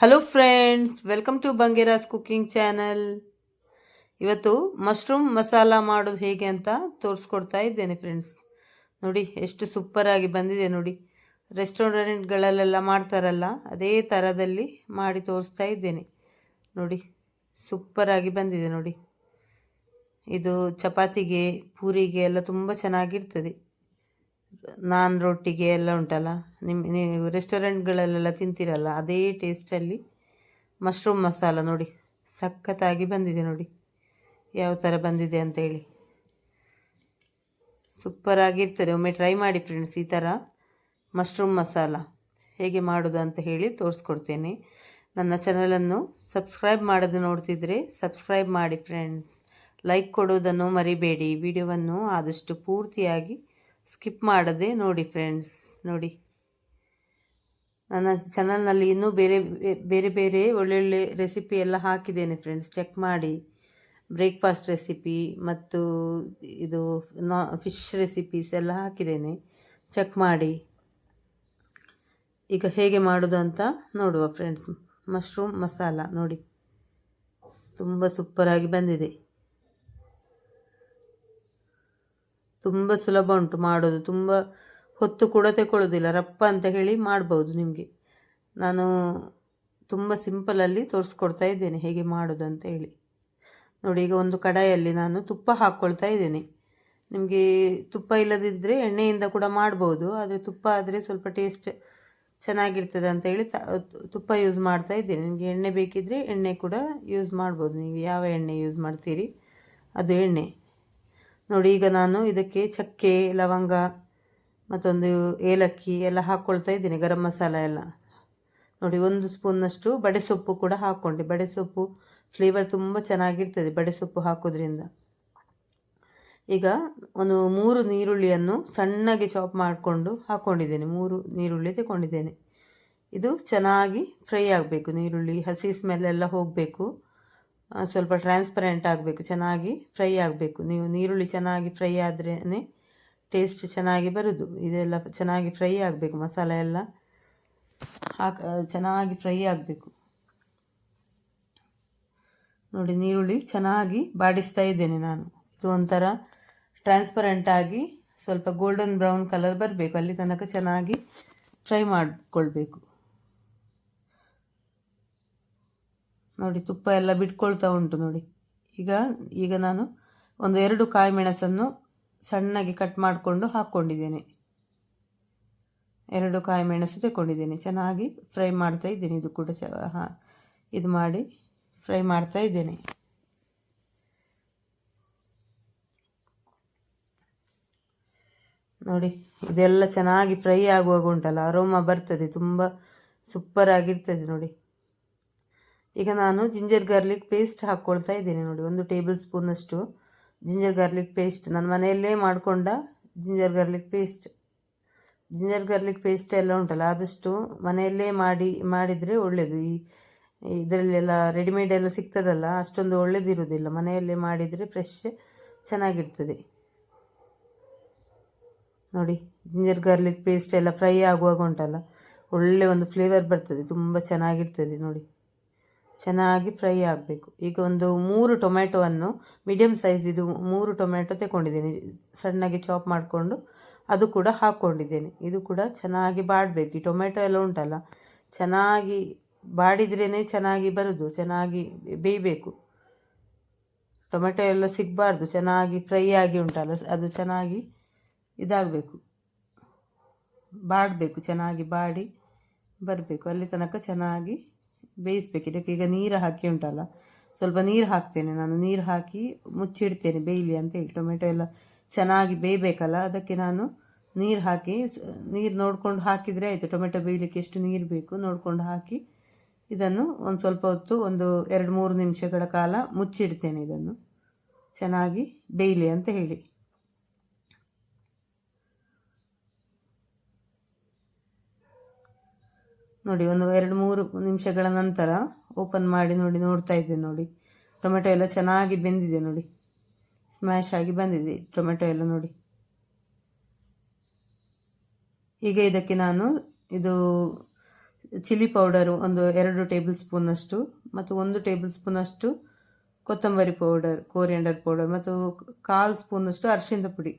Hello friends, welcome to ಬಂಗೇರಾಸ್ cooking channel. ಇವತ್ತು mushroom masala ಮಾಡೋದು ಹೇಗೆ ಅಂತ ತೋರಿಸ್ಕೊಡ್ತಾ ಇದ್ದೇನೆ ಫ್ರೆಂಡ್ಸ್. ನೋಡಿ ಎಷ್ಟು ಸೂಪರಾಗಿ ಬಂದಿದೆ ನೋಡಿ. ರೆಸ್ಟೋರೆಂಟ್ಗಳಲ್ಲೆಲ್ಲ ಮಾಡ್ತಾರಲ್ಲ ಅದೇ ಥರದಲ್ಲಿ ಮಾಡಿ ತೋರಿಸ್ತಾ ಇದ್ದೇನೆ ನೋಡಿ. ಸೂಪರಾಗಿ ಬಂದಿದೆ ನೋಡಿ. ಇದು ಚಪಾತಿಗೆ, ಪೂರಿಗೆ ಎಲ್ಲ ತುಂಬ ಚೆನ್ನಾಗಿರ್ತದೆ. ನಾನ್ ರೊಟ್ಟಿಗೆ ಎಲ್ಲ ಉಂಟಲ್ಲ, ನೀವು ರೆಸ್ಟೋರೆಂಟ್ಗಳಲ್ಲೆಲ್ಲ ತಿಂತೀರಲ್ಲ ಅದೇ ಟೇಸ್ಟಲ್ಲಿ ಮಶ್ರೂಮ್ ಮಸಾಲ ನೋಡಿ. ಸಖತ್ತಾಗಿ ಬಂದಿದೆ ನೋಡಿ, ಯಾವ ಥರ ಬಂದಿದೆ ಅಂತೇಳಿ. ಸೂಪರಾಗಿರ್ತದೆ. ಒಮ್ಮೆ ಟ್ರೈ ಮಾಡಿ ಫ್ರೆಂಡ್ಸ್. ಈ ಥರ ಮಶ್ರೂಮ್ ಮಸಾಲ ಹೇಗೆ ಮಾಡೋದು ಅಂತ ಹೇಳಿ ತೋರಿಸ್ಕೊಡ್ತೇನೆ. ನನ್ನ ಚಾನಲನ್ನು ಸಬ್ಸ್ಕ್ರೈಬ್ ಮಾಡೋದು ನೋಡ್ತಿದ್ರೆ ಸಬ್ಸ್ಕ್ರೈಬ್ ಮಾಡಿ ಫ್ರೆಂಡ್ಸ್. ಲೈಕ್ ಕೊಡೋದನ್ನು ಮರಿಬೇಡಿ. ವಿಡಿಯೋವನ್ನು ಆದಷ್ಟು ಪೂರ್ತಿಯಾಗಿ ಸ್ಕಿಪ್ ಮಾಡದೆ ನೋಡಿ ಫ್ರೆಂಡ್ಸ್. ನೋಡಿ, ನನ್ನ ಚಾನಲ್ನಲ್ಲಿ ಇನ್ನೂ ಬೇರೆ ಬೇರೆ ಬೇರೆ ಒಳ್ಳೊಳ್ಳೆ ರೆಸಿಪಿ ಎಲ್ಲ ಹಾಕಿದ್ದೇನೆ ಫ್ರೆಂಡ್ಸ್. ಚೆಕ್ ಮಾಡಿ. ಬ್ರೇಕ್ಫಾಸ್ಟ್ ರೆಸಿಪಿ ಮತ್ತು ಇದು ಫಿಶ್ ರೆಸಿಪೀಸ್ ಎಲ್ಲ ಹಾಕಿದ್ದೇನೆ, ಚೆಕ್ ಮಾಡಿ. ಈಗ ಹೇಗೆ ಮಾಡೋದು ಅಂತ ನೋಡುವ ಫ್ರೆಂಡ್ಸ್. ಮಶ್ರೂಮ್ ಮಸಾಲ ನೋಡಿ, ತುಂಬ ಸೂಪರಾಗಿ ಬಂದಿದೆ. ತುಂಬ ಸುಲಭ ಉಂಟು ಮಾಡೋದು, ತುಂಬ ಹೊತ್ತು ಕೂಡ ತಗೊಳ್ಳೋದಿಲ್ಲ. ರಪ್ಪ ಅಂತ ಹೇಳಿ ಮಾಡ್ಬೋದು ನಿಮಗೆ. ನಾನು ತುಂಬ ಸಿಂಪಲಲ್ಲಿ ತೋರಿಸ್ಕೊಡ್ತಾ ಇದ್ದೇನೆ ಹೇಗೆ ಮಾಡೋದು ಅಂತ ಹೇಳಿ ನೋಡಿ. ಈಗ ಒಂದು ಕಡಾಯಲ್ಲಿ ನಾನು ತುಪ್ಪ ಹಾಕ್ಕೊಳ್ತಾ ಇದ್ದೇನೆ. ನಿಮಗೆ ತುಪ್ಪ ಇಲ್ಲದಿದ್ದರೆ ಎಣ್ಣೆಯಿಂದ ಕೂಡ ಮಾಡ್ಬೋದು, ಆದರೆ ತುಪ್ಪ ಆದರೆ ಸ್ವಲ್ಪ ಟೇಸ್ಟ್ ಚೆನ್ನಾಗಿರ್ತದೆ ಅಂತ ಹೇಳಿ ತುಪ್ಪ ಯೂಸ್ ಮಾಡ್ತಾ ಇದ್ದೇನೆ. ನಿಮಗೆ ಎಣ್ಣೆ ಬೇಕಿದ್ದರೆ ಎಣ್ಣೆ ಕೂಡ ಯೂಸ್ ಮಾಡ್ಬೋದು. ನೀವು ಯಾವ ಎಣ್ಣೆ ಯೂಸ್ ಮಾಡ್ತೀರಿ ಅದು ಎಣ್ಣೆ ನೋಡಿ. ಈಗ ನಾನು ಇದಕ್ಕೆ ಚಕ್ಕೆ, ಲವಂಗ ಮತ್ತೊಂದು ಏಲಕ್ಕಿ ಎಲ್ಲ ಹಾಕ್ಕೊಳ್ತಾ ಇದ್ದೀನಿ, ಗರಂ ಮಸಾಲ ಎಲ್ಲ ನೋಡಿ. 1 ಸ್ಪೂನ್ನಷ್ಟು ಬಡೆಸೊಪ್ಪು ಕೂಡ ಹಾಕ್ಕೊಂಡೆ. ಬಡೆಸೊಪ್ಪು ಫ್ಲೇವರ್ ತುಂಬ ಚೆನ್ನಾಗಿರ್ತದೆ ಬಡೆಸೊಪ್ಪು ಹಾಕೋದ್ರಿಂದ. ಈಗ ಒಂದು 3 ನೀರುಳ್ಳಿಯನ್ನು ಸಣ್ಣಗೆ ಚಾಪ್ ಮಾಡಿಕೊಂಡು ಹಾಕ್ಕೊಂಡಿದ್ದೇನೆ. 3 ನೀರುಳ್ಳಿ ತಗೊಂಡಿದ್ದೇನೆ. ಇದು ಚೆನ್ನಾಗಿ ಫ್ರೈ ಆಗಬೇಕು. ನೀರುಳ್ಳಿ ಹಸಿ ಸ್ಮೆಲ್ಲೆಲ್ಲ ಹೋಗಬೇಕು, ಸ್ವಲ್ಪ ಟ್ರಾನ್ಸ್ಪರೆಂಟ್ ಆಗಬೇಕು, ಚೆನ್ನಾಗಿ ಫ್ರೈ ಆಗಬೇಕು. ನೀವು ನೀರುಳ್ಳಿ ಚೆನ್ನಾಗಿ ಫ್ರೈ ಆದ್ರೇ ಟೇಸ್ಟ್ ಚೆನ್ನಾಗಿ ಬರೋದು. ಇದೆಲ್ಲ ಚೆನ್ನಾಗಿ ಫ್ರೈ ಆಗಬೇಕು, ಮಸಾಲ ಎಲ್ಲ ಚೆನ್ನಾಗಿ ಫ್ರೈ ಆಗಬೇಕು ನೋಡಿ. ನೀರುಳ್ಳಿ ಚೆನ್ನಾಗಿ ಬಾಡಿಸ್ತಾ ಇದ್ದೇನೆ ನಾನು. ಇದು ಒಂಥರ ಟ್ರಾನ್ಸ್ಪರೆಂಟಾಗಿ ಸ್ವಲ್ಪ ಗೋಲ್ಡನ್ ಬ್ರೌನ್ ಕಲರ್ ಬರಬೇಕು, ಅಲ್ಲಿ ತನಕ ಚೆನ್ನಾಗಿ ಫ್ರೈ ಮಾಡಿಕೊಳ್ಬೇಕು ನೋಡಿ. ತುಪ್ಪ ಎಲ್ಲ ಬಿಟ್ಕೊಳ್ತಾ ಉಂಟು ನೋಡಿ. ಈಗ ನಾನು ಒಂದು 2 ಕಾಯಿ ಮೆಣಸನ್ನು ಸಣ್ಣಗೆ ಕಟ್ ಮಾಡಿಕೊಂಡು ಹಾಕ್ಕೊಂಡಿದ್ದೇನೆ. 2 ಕಾಯಿ ಮೆಣಸು ತಗೊಂಡಿದ್ದೇನೆ. ಚೆನ್ನಾಗಿ ಫ್ರೈ ಮಾಡ್ತಾ ಇದ್ದೇನೆ. ಇದು ಕೂಡ ಇದು ಮಾಡಿ ಫ್ರೈ ಮಾಡ್ತಾ ಇದ್ದೇನೆ ನೋಡಿ. ಇದೆಲ್ಲ ಚೆನ್ನಾಗಿ ಫ್ರೈ ಆಗುವಾಗ ಉಂಟಲ್ಲ, ಅರೋಮಾ ಬರ್ತದೆ, ತುಂಬ ಸೂಪರಾಗಿರ್ತದೆ ನೋಡಿ. ಈಗ ನಾನು ಜಿಂಜರ್ ಗಾರ್ಲಿಕ್ ಪೇಸ್ಟ್ ಹಾಕ್ಕೊಳ್ತಾ ಇದ್ದೇನೆ ನೋಡಿ. 1 ಟೇಬಲ್ ಸ್ಪೂನಷ್ಟು ಜಿಂಜರ್ ಗಾರ್ಲಿಕ್ ಪೇಸ್ಟ್, ನನ್ನ ಮನೆಯಲ್ಲೇ ಮಾಡಿಕೊಂಡ ಜಿಂಜರ್ ಗಾರ್ಲಿಕ್ ಪೇಸ್ಟ್ ಎಲ್ಲ ಉಂಟಲ್ಲ, ಆದಷ್ಟು ಮನೆಯಲ್ಲೇ ಮಾಡಿದರೆ ಒಳ್ಳೆಯದು. ಇದರಲ್ಲೆಲ್ಲ ರೆಡಿಮೇಡ್ ಎಲ್ಲ ಸಿಗ್ತದಲ್ಲ, ಅಷ್ಟೊಂದು ಒಳ್ಳೆಯದಿರೋದಿಲ್ಲ. ಮನೆಯಲ್ಲೇ ಮಾಡಿದರೆ ಫ್ರೆಶ್ ಚೆನ್ನಾಗಿರ್ತದೆ ನೋಡಿ. ಜಿಂಜರ್ ಗಾರ್ಲಿಕ್ ಪೇಸ್ಟ್ ಎಲ್ಲ ಫ್ರೈ ಆಗುವಾಗ ಉಂಟಲ್ಲ, ಒಳ್ಳೆ ಒಂದು ಫ್ಲೇವರ್ ಬರ್ತದೆ, ತುಂಬ ಚೆನ್ನಾಗಿರ್ತದೆ ನೋಡಿ. ಚೆನ್ನಾಗಿ ಫ್ರೈ ಆಗಬೇಕು. ಈಗ ಒಂದು 3 ಟೊಮೆಟೊವನ್ನು, ಮೀಡಿಯಮ್ ಸೈಜ್ ಇದು 3 ಟೊಮೆಟೊ ತಗೊಂಡಿದ್ದೇನೆ, ಸಣ್ಣಗೆ ಚಾಪ್ ಮಾಡಿಕೊಂಡು ಅದು ಕೂಡ ಹಾಕ್ಕೊಂಡಿದ್ದೇನೆ. ಇದು ಕೂಡ ಚೆನ್ನಾಗಿ ಬಾಡಬೇಕು. ಈ ಟೊಮೆಟೊ ಎಲ್ಲ ಉಂಟಲ್ಲ, ಚೆನ್ನಾಗಿ ಬಾಡಿದ್ರೇ ಚೆನ್ನಾಗಿ ಬರೋದು, ಚೆನ್ನಾಗಿ ಬೇಯಬೇಕು. ಟೊಮೆಟೊ ಎಲ್ಲ ಸಿಗಬಾರ್ದು, ಚೆನ್ನಾಗಿ ಫ್ರೈ ಆಗಿ ಉಂಟಲ್ಲ ಅದು ಚೆನ್ನಾಗಿ ಇದಾಗಬೇಕು, ಬಾಡಬೇಕು, ಚೆನ್ನಾಗಿ ಬಾಡಿ ಬರಬೇಕು, ಅಲ್ಲಿ ತನಕ ಚೆನ್ನಾಗಿ ಬೇಯಿಸ್ಬೇಕು. ಇದಕ್ಕೆ ಈಗ ನೀರು ಹಾಕಿ ಉಂಟಲ್ಲ, ಸ್ವಲ್ಪ ನೀರು ಹಾಕ್ತೇನೆ ನಾನು. ನೀರು ಹಾಕಿ ಮುಚ್ಚಿಡ್ತೇನೆ ಬೇಯಲಿ ಅಂತೇಳಿ. ಟೊಮೆಟೊ ಎಲ್ಲ ಚೆನ್ನಾಗಿ ಬೇಯಬೇಕಲ್ಲ, ಅದಕ್ಕೆ ನಾನು ನೀರು ಹಾಕಿ, ನೀರು ನೋಡ್ಕೊಂಡು ಹಾಕಿದರೆ ಆಯಿತು. ಟೊಮೆಟೊ ಬೇಯಲಿಕ್ಕೆ ಎಷ್ಟು ನೀರು ಬೇಕು ನೋಡ್ಕೊಂಡು ಹಾಕಿ ಇದನ್ನು ಒಂದು ಸ್ವಲ್ಪ ಹೊತ್ತು, ಒಂದು 2-3 ನಿಮಿಷಗಳ ಕಾಲ ಮುಚ್ಚಿಡ್ತೇನೆ. ಇದನ್ನು ಚೆನ್ನಾಗಿ ಬೇಯಲಿ ಅಂತ ಹೇಳಿ ನೋಡಿ. ಒಂದು 2-3 ನಿಮಿಷಗಳ ನಂತರ ಓಪನ್ ಮಾಡಿ ನೋಡಿ, ನೋಡ್ತಾ ಇದ್ದೇನೆ ನೋಡಿ. ಟೊಮೆಟೊ ಎಲ್ಲ ಚೆನ್ನಾಗಿ ಬೆಂದಿದೆ ನೋಡಿ, ಸ್ಮ್ಯಾಶ್ ಆಗಿ ಬಂದಿದೆ ಟೊಮೆಟೊ ಎಲ್ಲ ನೋಡಿ. ಈಗ ಇದಕ್ಕೆ ನಾನು ಇದು ಚಿಲ್ಲಿ ಪೌಡರು ಒಂದು 2 ಟೇಬಲ್ ಸ್ಪೂನಷ್ಟು ಮತ್ತು 1 ಟೇಬಲ್ ಸ್ಪೂನಷ್ಟು ಕೊತ್ತಂಬರಿ ಪೌಡರ್, ಕೋರಿಯಂಡರ್ ಪೌಡರ್ ಮತ್ತು 1/4 ಸ್ಪೂನಷ್ಟು ಅರಿಶಿಣದ ಪುಡಿ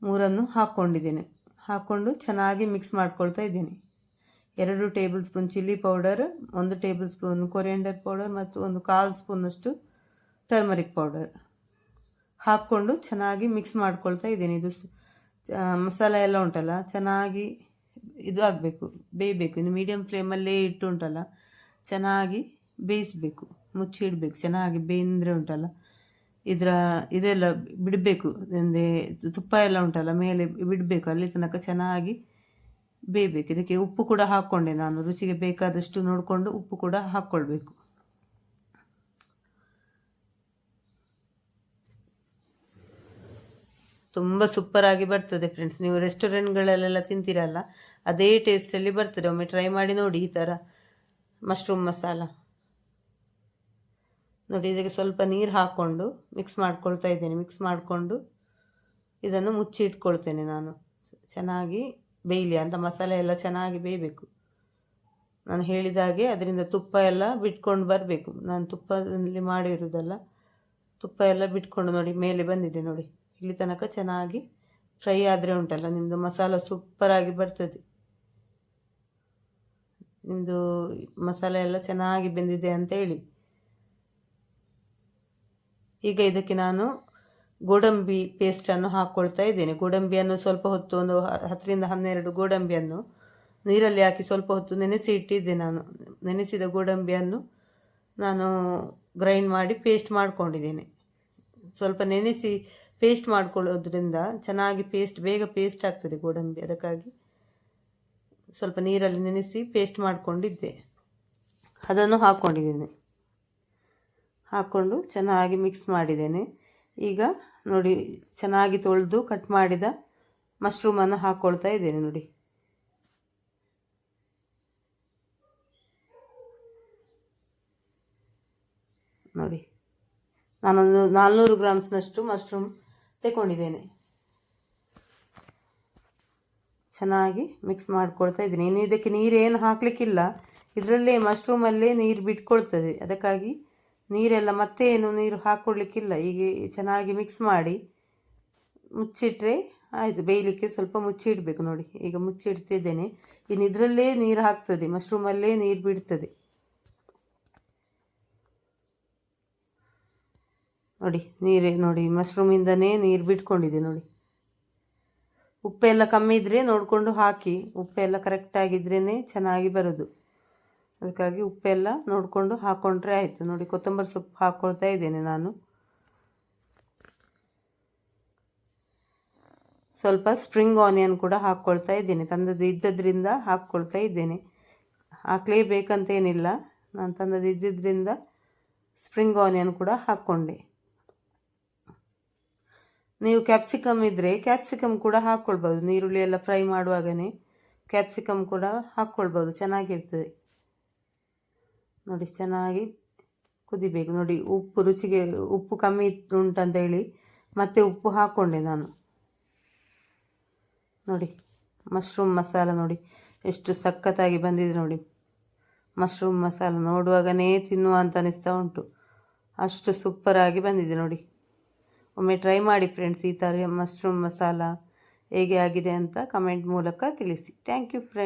ಮೂರನ್ನು ಹಾಕ್ಕೊಂಡಿದ್ದೇನೆ. ಹಾಕ್ಕೊಂಡು ಚೆನ್ನಾಗಿ ಮಿಕ್ಸ್ ಮಾಡ್ಕೊಳ್ತಾ ಇದ್ದೀನಿ. 2 table spoon chilli powder, 1 table spoon coriander powder ಮತ್ತು 1/4 ಸ್ಪೂನಷ್ಟು ಟರ್ಮರಿಕ್ ಪೌಡರ್ ಹಾಕ್ಕೊಂಡು ಚೆನ್ನಾಗಿ ಮಿಕ್ಸ್ ಮಾಡ್ಕೊಳ್ತಾ ಇದ್ದೀನಿ. ಇದು ಮಸಾಲೆ ಎಲ್ಲ ಉಂಟಲ್ಲ ಚೆನ್ನಾಗಿ ಇದು ಆಗಬೇಕು, ಬೇಯಬೇಕು. ಇನ್ನು ಮೀಡಿಯಮ್ ಫ್ಲೇಮಲ್ಲೇ ಇಟ್ಟು ಉಂಟಲ್ಲ ಚೆನ್ನಾಗಿ ಬೇಯಿಸಬೇಕು, ಮುಚ್ಚಿ ಇಡಬೇಕು. ಚೆನ್ನಾಗಿ ಬೇಂದರೆ ಉಂಟಲ್ಲ ಇದೆಲ್ಲ ಬಿಡಬೇಕು, ಅಂದರೆ ತುಪ್ಪ ಎಲ್ಲ ಉಂಟಲ್ಲ ಮೇಲೆ ಬಿಡಬೇಕು, ಅಲ್ಲಿ ತನಕ ಚೆನ್ನಾಗಿ ಬೇಯಬೇಕು. ಇದಕ್ಕೆ ಉಪ್ಪು ಕೂಡ ಹಾಕ್ಕೊಂಡೆ ನಾನು, ರುಚಿಗೆ ಬೇಕಾದಷ್ಟು ನೋಡಿಕೊಂಡು ಉಪ್ಪು ಕೂಡ ಹಾಕ್ಕೊಳ್ಬೇಕು. ತುಂಬ ಸೂಪರಾಗಿ ಬರ್ತದೆ ಫ್ರೆಂಡ್ಸ್. ನೀವು ರೆಸ್ಟೋರೆಂಟ್ಗಳಲ್ಲೆಲ್ಲ ತಿಂತೀರಲ್ಲ ಅದೇ ಟೇಸ್ಟಲ್ಲಿ ಬರ್ತದೆ. ಒಮ್ಮೆ ಟ್ರೈ ಮಾಡಿ ನೋಡಿ ಈ ಥರ ಮಶ್ರೂಮ್ ಮಸಾಲ. ನೋಡಿ, ಇದಕ್ಕೆ ಸ್ವಲ್ಪ ನೀರು ಹಾಕ್ಕೊಂಡು ಮಿಕ್ಸ್ ಮಾಡ್ಕೊಳ್ತಾ ಇದ್ದೇನೆ. ಮಿಕ್ಸ್ ಮಾಡಿಕೊಂಡು ಇದನ್ನು ಮುಚ್ಚಿ ಇಟ್ಕೊಳ್ತೇನೆ ನಾನು. ಚೆನ್ನಾಗಿ ಬೇಯಲಿ ಅಂತ, ಮಸಾಲೆ ಎಲ್ಲ ಚೆನ್ನಾಗಿ ಬೇಯಬೇಕು. ನಾನು ಹೇಳಿದ ಹಾಗೆ ಅದರಿಂದ ತುಪ್ಪ ಎಲ್ಲ ಬಿಟ್ಕೊಂಡು ಬರಬೇಕು. ನಾನು ತುಪ್ಪದಲ್ಲಿ ಮಾಡಿರೋದಲ್ಲ, ತುಪ್ಪ ಎಲ್ಲ ಬಿಟ್ಕೊಂಡು ನೋಡಿ ಮೇಲೆ ಬಂದಿದೆ ನೋಡಿ. ಇಲ್ಲಿ ತನಕ ಚೆನ್ನಾಗಿ ಫ್ರೈ ಆದರೆ ಉಂಟಲ್ಲ ನಿಮ್ಮದು ಮಸಾಲ ಸೂಪರಾಗಿ ಬರ್ತದೆ. ನಿಮ್ಮದು ಮಸಾಲೆ ಎಲ್ಲ ಚೆನ್ನಾಗಿ ಬೆಂದಿದೆ ಅಂತ ಹೇಳಿ. ಈಗ ಇದಕ್ಕೆ ನಾನು ಗೋಡಂಬಿ ಪೇಸ್ಟನ್ನು ಹಾಕ್ಕೊಳ್ತಾ ಇದ್ದೇನೆ. ಗೋಡಂಬಿಯನ್ನು ಸ್ವಲ್ಪ ಹೊತ್ತು, ಒಂದು 10 ರಿಂದ 12 ಗೋಡಂಬಿಯನ್ನು ನೀರಲ್ಲಿ ಹಾಕಿ ಸ್ವಲ್ಪ ಹೊತ್ತು ನೆನೆಸಿ ಇಟ್ಟಿದ್ದೆ ನಾನು. ನೆನೆಸಿದ ಗೋಡಂಬಿಯನ್ನು ನಾನು ಗ್ರೈಂಡ್ ಮಾಡಿ ಪೇಸ್ಟ್ ಮಾಡ್ಕೊಂಡಿದ್ದೇನೆ. ಸ್ವಲ್ಪ ನೆನೆಸಿ ಪೇಸ್ಟ್ ಮಾಡ್ಕೊಳ್ಳೋದ್ರಿಂದ ಚೆನ್ನಾಗಿ ಬೇಗ ಪೇಸ್ಟ್ ಆಗ್ತದೆ ಗೋಡಂಬಿ. ಅದಕ್ಕಾಗಿ ಸ್ವಲ್ಪ ನೀರಲ್ಲಿ ನೆನೆಸಿ ಪೇಸ್ಟ್ ಮಾಡಿಕೊಂಡಿದ್ದೆ, ಅದನ್ನು ಹಾಕ್ಕೊಂಡಿದ್ದೇನೆ. ಹಾಕ್ಕೊಂಡು ಚೆನ್ನಾಗಿ ಮಿಕ್ಸ್ ಮಾಡಿದ್ದೇನೆ. ಈಗ ನೋಡಿ, ಚೆನ್ನಾಗಿ ತೊಳೆದು ಕಟ್ ಮಾಡಿದ ಮಶ್ರೂಮನ್ನು ಹಾಕ್ಕೊಳ್ತಾ ಇದ್ದೇನೆ ನೋಡಿ. ನೋಡಿ, ನಾನೊಂದು 400 ಗ್ರಾಮ್ಸ್ನಷ್ಟು ಮಶ್ರೂಮ್ ತಗೊಂಡಿದ್ದೇನೆ. ಚೆನ್ನಾಗಿ ಮಿಕ್ಸ್ ಮಾಡ್ಕೊಳ್ತಾ ಇದ್ದೀನಿ. ಇನ್ನು ಇದಕ್ಕೆ ನೀರೇನು ಹಾಕಲಿಕ್ಕಿಲ್ಲ, ಇದರಲ್ಲೇ ಮಶ್ರೂಮಲ್ಲೇ ನೀರು ಬಿಟ್ಕೊಳ್ತದೆ. ಅದಕ್ಕಾಗಿ ನೀರೆಲ್ಲ ಮತ್ತೆ ಏನು ನೀರು ಹಾಕ್ಕೊಡ್ಲಿಕ್ಕಿಲ್ಲ. ಹೀಗೆ ಚೆನ್ನಾಗಿ ಮಿಕ್ಸ್ ಮಾಡಿ ಮುಚ್ಚಿಟ್ರೆ ಆಯಿತು. ಬೇಯಲಿಕ್ಕೆ ಸ್ವಲ್ಪ ಮುಚ್ಚಿಡಬೇಕು ನೋಡಿ. ಈಗ ಮುಚ್ಚಿಡ್ತಿದ್ದೇನೆ. ಇನ್ನು ಇದರಲ್ಲೇ ನೀರು ಹಾಕ್ತದೆ, ಮಶ್ರೂಮಲ್ಲೇ ನೀರು ಬಿಡ್ತದೆ ನೋಡಿ. ನೋಡಿ, ಮಶ್ರೂಮಿಂದನೇ ನೀರು ಬಿಟ್ಕೊಂಡಿದೆ ನೋಡಿ. ಉಪ್ಪೆಲ್ಲ ಕಮ್ಮಿ ಇದ್ದರೆ ನೋಡಿಕೊಂಡು ಹಾಕಿ. ಉಪ್ಪೆಲ್ಲ ಕರೆಕ್ಟಾಗಿದ್ರೇ ಚೆನ್ನಾಗಿ ಬರೋದು. ಅದಕ್ಕಾಗಿ ಉಪ್ಪೆಲ್ಲ ನೋಡಿಕೊಂಡು ಹಾಕ್ಕೊಂಡ್ರೆ ಆಯಿತು ನೋಡಿ. ಕೊತ್ತಂಬರಿ ಸೊಪ್ಪು ಹಾಕ್ಕೊಳ್ತಾ ಇದ್ದೇನೆ ನಾನು. ಸ್ವಲ್ಪ ಸ್ಪ್ರಿಂಗ್ ಆನಿಯನ್ ಕೂಡ ಹಾಕ್ಕೊಳ್ತಾ ಇದ್ದೇನೆ. ತಂದದ್ದು ಇದ್ದದ್ರಿಂದ ಹಾಕ್ಕೊಳ್ತಾ ಇದ್ದೇನೆ. ಹಾಕಲೇಬೇಕಂತೇನಿಲ್ಲ, ನಾನು ತಂದದ್ದು ಇದ್ದಿದ್ದರಿಂದ ಸ್ಪ್ರಿಂಗ್ ಆನಿಯನ್ ಕೂಡ ಹಾಕ್ಕೊಂಡೆ. ನೀವು ಕ್ಯಾಪ್ಸಿಕಮ್ ಇದ್ದರೆ ಕ್ಯಾಪ್ಸಿಕಮ್ ಕೂಡ ಹಾಕ್ಕೊಳ್ಬೋದು. ನೀರುಳ್ಳಿ ಎಲ್ಲ ಫ್ರೈ ಮಾಡುವಾಗನೇ ಕ್ಯಾಪ್ಸಿಕಮ್ ಕೂಡ ಹಾಕ್ಕೊಳ್ಬೋದು, ಚೆನ್ನಾಗಿರ್ತದೆ ನೋಡಿ. ಚೆನ್ನಾಗಿ ಕುದಿಬೇಕು ನೋಡಿ. ರುಚಿಗೆ ಉಪ್ಪು ಕಮ್ಮಿ ಉಂಟಂತ ಹೇಳಿ ಮತ್ತೆ ಉಪ್ಪು ಹಾಕ್ಕೊಂಡೆ ನಾನು ನೋಡಿ. ಮಶ್ರೂಮ್ ಮಸಾಲ ನೋಡಿ ಎಷ್ಟು ಸಖತ್ತಾಗಿ ಬಂದಿದೆ ನೋಡಿ. ಮಶ್ರೂಮ್ ಮಸಾಲ ನೋಡುವಾಗನೇ ತಿನ್ನುವ ಅಂತ ಅನಿಸ್ತಾ ಉಂಟು, ಅಷ್ಟು ಸೂಪರಾಗಿ ಬಂದಿದೆ ನೋಡಿ. ಒಮ್ಮೆ ಟ್ರೈ ಮಾಡಿ ಫ್ರೆಂಡ್ಸ್. ಈ ಥರ ಮಶ್ರೂಮ್ ಮಸಾಲ ಹೇಗೆ ಆಗಿದೆ ಅಂತ ಕಮೆಂಟ್ ಮೂಲಕ ತಿಳಿಸಿ. Thank you friends.